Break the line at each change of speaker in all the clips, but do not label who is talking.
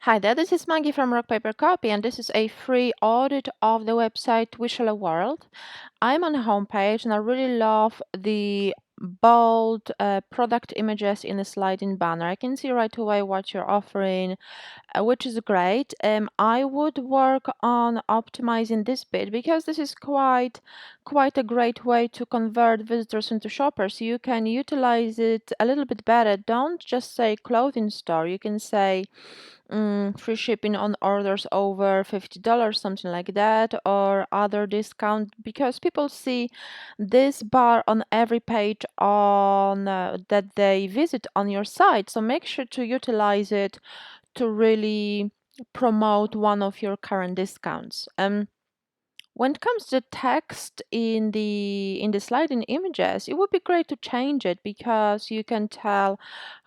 Hi there, this is Maggie from Rock Paper Copy, and this is a free audit of the website Weshalo World. I'm on the homepage, and I really love the bold product images in the sliding banner. I can see right away what you're offering, which is great. I would work on optimizing this bit because this is quite a great way to convert visitors into shoppers. You can utilize it a little bit better. Don't just say clothing store. You can say free shipping on orders over $50, something like that, or other discount, because people see this bar on every page on that they visit on your site. So make sure to utilize it to really promote one of your current discounts. When it comes to text in the sliding images, it would be great to change it because you can tell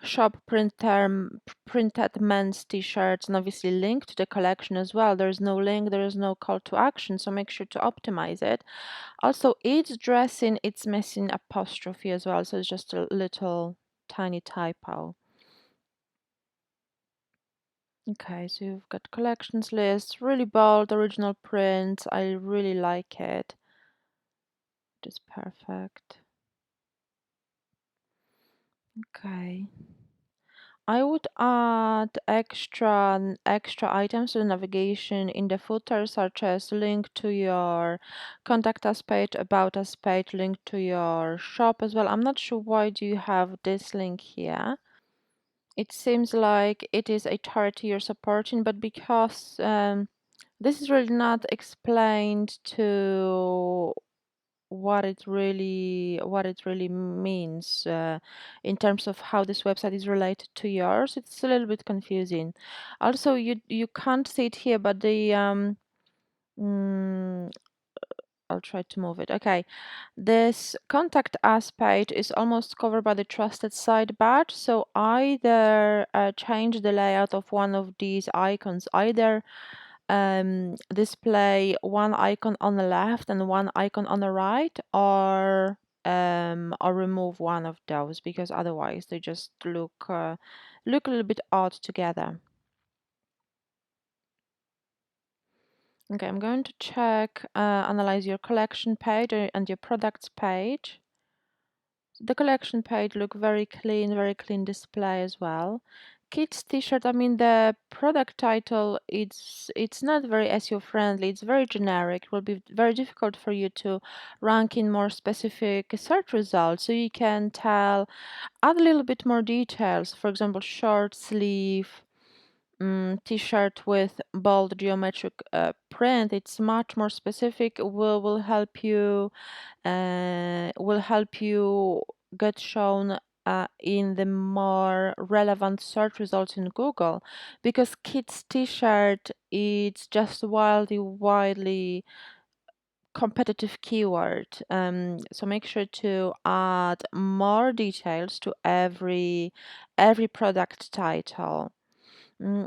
shop printed men's t-shirts, and obviously link to the collection as well. There's no link, there is no call to action, so make sure to optimize it. Also, it's dressing, it's missing apostrophe as well, so it's just a little tiny typo. Okay, so you've got collections list, really bold, original print. I really like it. It is perfect. Okay. I would add extra items to the navigation in the footer, such as link to your contact us page, about us page, link to your shop as well. I'm not sure why do you have this link here. It seems like it is a charity you're supporting, but because this is really not explained to what it really means in terms of how this website is related to yours. It's a little bit confusing. Also, you can't see it here, but the mm, I'll try to move it. Okay, this contact us page is almost covered by the trusted site badge. So either change the layout of one of these icons, either display one icon on the left and one icon on the right, or remove one of those, because otherwise they just look a little bit odd together. Okay, I'm going to check, analyze your collection page and your products page. The collection page look very clean display as well. Kids t-shirt, I mean the product title, it's not very SEO friendly, it's very generic. It will be very difficult for you to rank in more specific search results. So you can add a little bit more details. For example, short sleeve t-shirt with bold geometric print. It's much more specific, will help you get shown in the more relevant search results in Google, because kids t-shirt it's just widely competitive keyword. So make sure to add more details to every product title.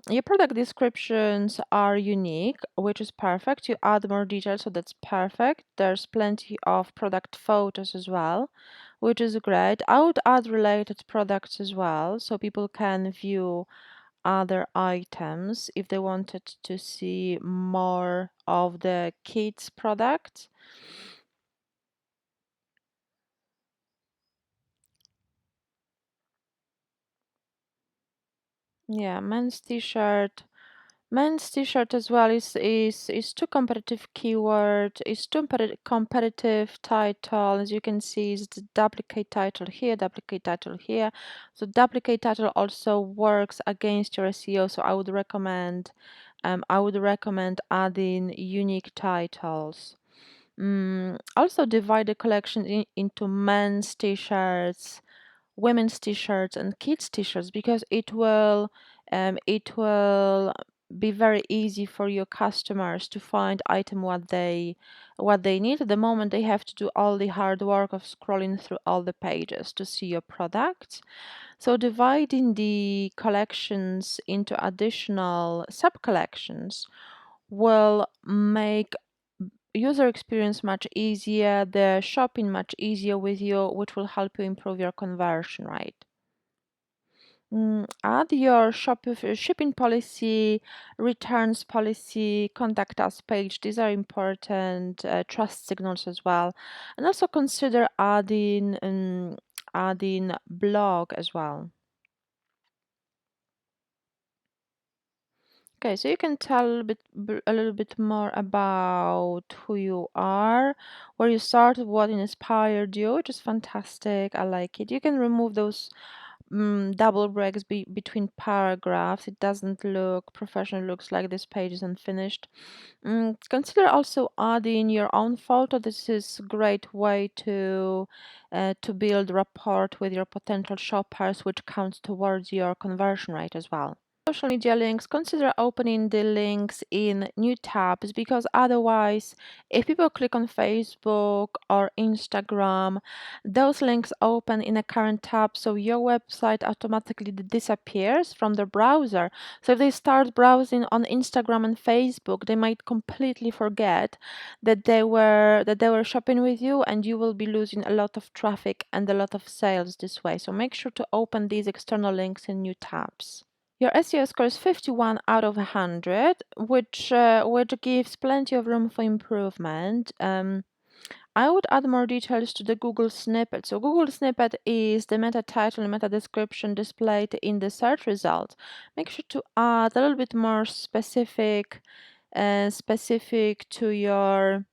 Your product descriptions are unique, which is perfect. You add more details, so that's perfect. There's plenty of product photos as well, which is great. I would add related products as well, so people can view other items if they wanted to see more of the kids' products. Yeah, men's t-shirt. Men's t-shirt as well is too competitive keyword, is too competitive title. As you can see, is the duplicate title here, duplicate title here. So duplicate title also works against your SEO. So I would recommend adding unique titles. Also divide the collection into men's t-shirts, women's t-shirts, and kids t-shirts, because it will be very easy for your customers to find item what they need. At the moment they have to do all the hard work of scrolling through all the pages to see your products. So dividing the collections into additional sub collections will make user experience much easier, the shopping much easier with you, which will help you improve your conversion rate. Add your shipping policy, returns policy, contact us page. These are important trust signals as well. And also consider adding blog as well. Okay, so you can tell a little bit more about who you are, where you started, what inspired you, which is fantastic. I like it. You can remove those double breaks between paragraphs. It doesn't look professional. It looks like this page is unfinished. Consider also adding your own photo. This is a great way to build rapport with your potential shoppers, which counts towards your conversion rate as well. Social media links, consider opening the links in new tabs, because otherwise, if people click on Facebook or Instagram, those links open in a current tab, so your website automatically disappears from the browser. So if they start browsing on Instagram and Facebook, they might completely forget that they were shopping with you, and you will be losing a lot of traffic and a lot of sales this way. So make sure to open these external links in new tabs. Your SEO score is 51 out of 100, which gives plenty of room for improvement. I would add more details to the Google snippet. So Google snippet is the meta title and meta description displayed in the search results. Make sure to add a little bit more specific to your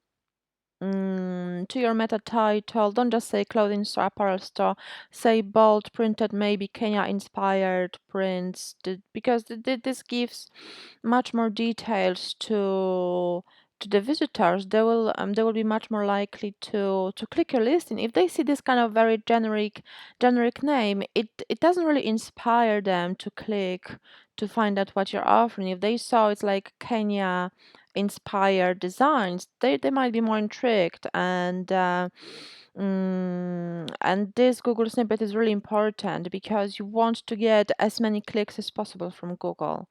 meta title. Don't just say clothing store, apparel store. Say bold, printed, maybe Kenya inspired prints, because this gives much more details to the visitors. They will be much more likely to click your listing if they see this kind of very generic name. It doesn't really inspire them to click to find out what you're offering. If they saw it's like Kenya inspired designs, they might be more intrigued. And this Google snippet is really important because you want to get as many clicks as possible from Google.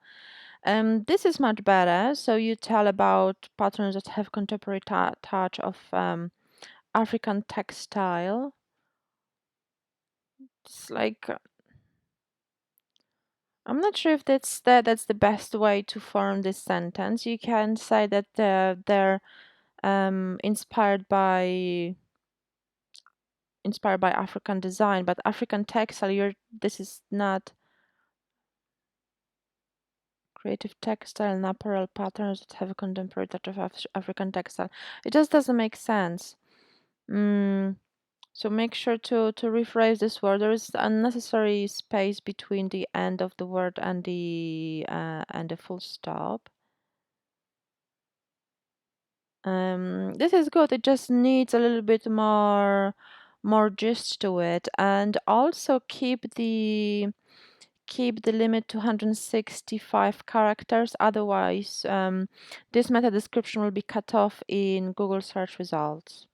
This is much better. So you tell about patterns that have contemporary touch of African textile. It's like I'm not sure if that's the best way to form this sentence. You can say that they're inspired by African design, but African textile. This is not creative textile and apparel patterns that have a contemporary touch of African textile. It just doesn't make sense. So make sure to rephrase this word. There is unnecessary space between the end of the word and the full stop. This is good. It just needs a little bit more gist to it, and also keep the limit to 165 characters. Otherwise, this meta description will be cut off in Google search results.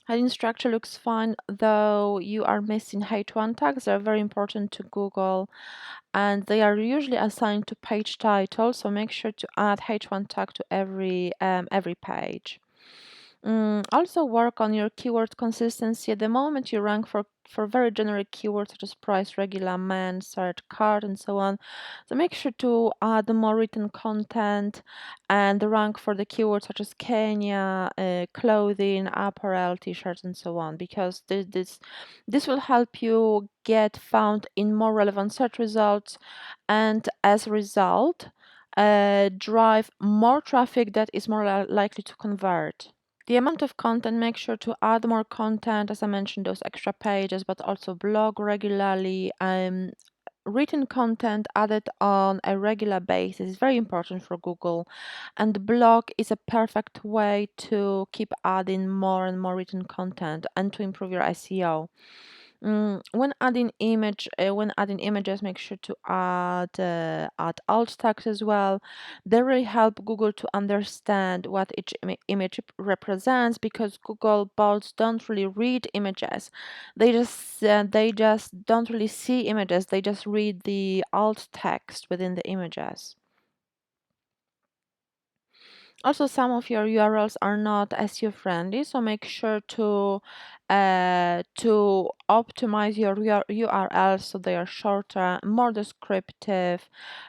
Heading structure looks fine, though you are missing H1 tags. They're very important to Google, and they are usually assigned to page title. So make sure to add H1 tag to every page. Also work on your keyword consistency. At the moment, you rank for very generic keywords such as price, regular, man, search, card, and so on. So make sure to add more written content and rank for the keywords such as Kenya, clothing, apparel, t-shirts, and so on, because this will help you get found in more relevant search results, and as a result, drive more traffic that is more likely to convert. The amount of content, make sure to add more content, as I mentioned, those extra pages, but also blog regularly. Written content added on a regular basis is very important for Google, and blog is a perfect way to keep adding more and more written content and to improve your SEO. When adding images, make sure to add alt tags as well. They really help Google to understand what each image represents, because Google bots don't really read images. They just don't really see images. They just read the alt text within the images. Also, some of your URLs are not SEO friendly, so make sure to optimize your URLs so they are shorter, more descriptive,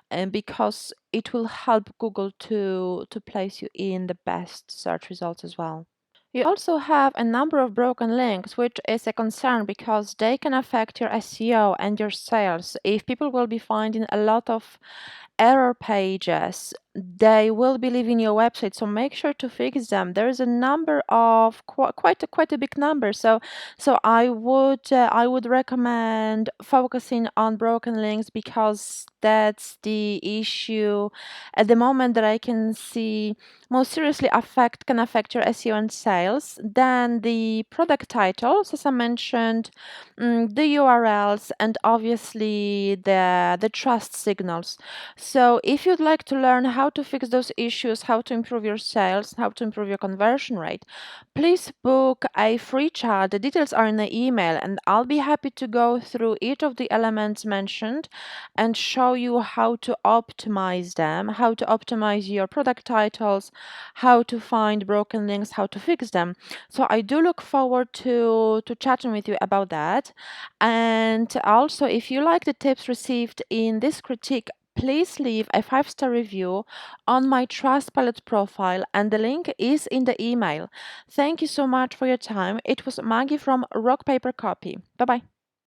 and because it will help Google to place you in the best search results as well. You also have a number of broken links, which is a concern because they can affect your SEO and your sales. If people will be finding a lot of error pages, they will be leaving your website, so make sure to fix them. There is a number of quite a big number, so I would recommend focusing on broken links because that's the issue at the moment that I can see most seriously can affect your SEO and sales. Then the product titles, as I mentioned, the URLs, and obviously the trust signals. So if you'd like to learn how to fix those issues, how to improve your sales, how to improve your conversion rate, please book a free chat. The details are in the email, and I'll be happy to go through each of the elements mentioned and show you how to optimize them, how to optimize your product titles, how to find broken links, how to fix them. So I do look forward to chatting with you about that. And also, if you like the tips received in this critique, please leave a 5-star review on my Trustpilot profile, and the link is in the email. Thank you so much for your time. It was Maggie from Rock Paper Copy. Bye bye.